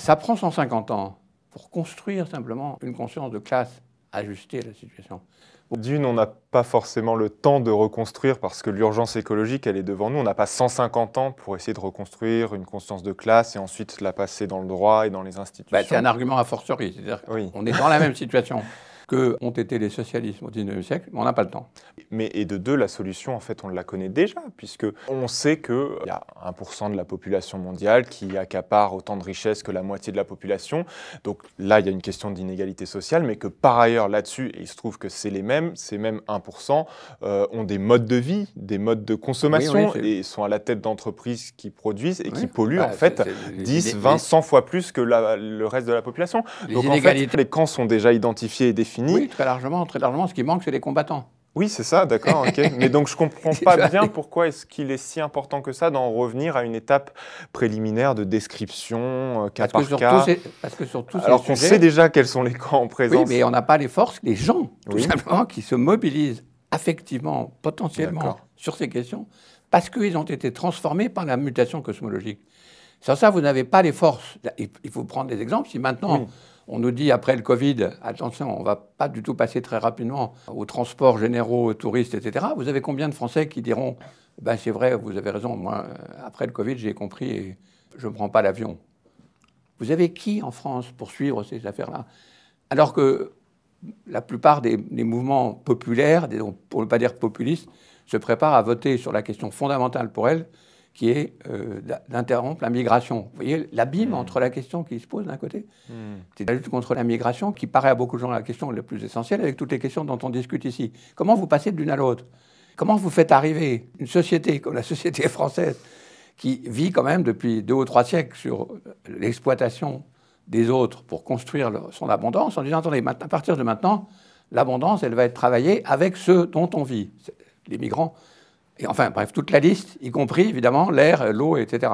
Ça prend 150 ans pour construire simplement une conscience de classe ajustée à la situation. D'une, on n'a pas forcément le temps de reconstruire parce que l'urgence écologique, elle est devant nous. On n'a pas 150 ans pour essayer de reconstruire une conscience de classe et ensuite la passer dans le droit et dans les institutions. C'est un argument a fortiori, c'est-à-dire qu'on est dans la même situation que ont été les socialismes au XIXe siècle, mais on n'a pas le temps. Et de deux, la solution, en fait, on la connaît déjà, puisque on sait qu'il y a 1% de la population mondiale qui accapare autant de richesses que la moitié de la population. Donc là, il y a une question d'inégalité sociale, mais que par ailleurs, là-dessus, et il se trouve que c'est les mêmes, ces mêmes 1% ont des modes de vie, des modes de consommation, et sont à la tête d'entreprises qui produisent et qui polluent, en fait, 10, 20, 100 fois plus que le reste de la population. Donc en fait, les camps sont déjà identifiés et définis. Oui, très largement. Ce qui manque, c'est les combattants. Oui, c'est ça, d'accord, ok. Mais donc je ne comprends pas bien pourquoi est-ce qu'il est si important que ça d'en revenir à une étape préliminaire de description, cas par cas. Parce que sur tous ces alors qu'on sait déjà quels sont les camps en présence. Oui, mais on n'a pas les forces, les gens, tout simplement, qui se mobilisent affectivement, potentiellement, sur ces questions, parce qu'ils ont été transformés par la mutation cosmologique. Sans ça, vous n'avez pas les forces. Il faut prendre des exemples. Si maintenant... On nous dit, après le Covid, attention, on ne va pas du tout passer très rapidement aux transports généraux, aux touristes, etc. Vous avez combien de Français qui diront « c'est vrai, vous avez raison, moi, après le Covid, j'ai compris et je ne prends pas l'avion ». Vous avez qui en France pour suivre ces affaires-là? Alors que la plupart des mouvements populaires, pour ne pas dire populistes, se préparent à voter sur la question fondamentale pour elles, qui est d'interrompre la migration. Vous voyez l'abîme entre la question qui se pose d'un côté, c'est la lutte contre la migration, qui paraît à beaucoup de gens la question la plus essentielle, avec toutes les questions dont on discute ici. Comment vous passez de l'une à l'autre? Comment vous faites arriver une société comme la société française, qui vit quand même depuis 2 ou 3 siècles sur l'exploitation des autres pour construire son abondance, en disant, attendez, à partir de maintenant, l'abondance, elle va être travaillée avec ceux dont on vit, les migrants. Et enfin, bref, toute la liste, y compris, évidemment, l'air, l'eau, etc.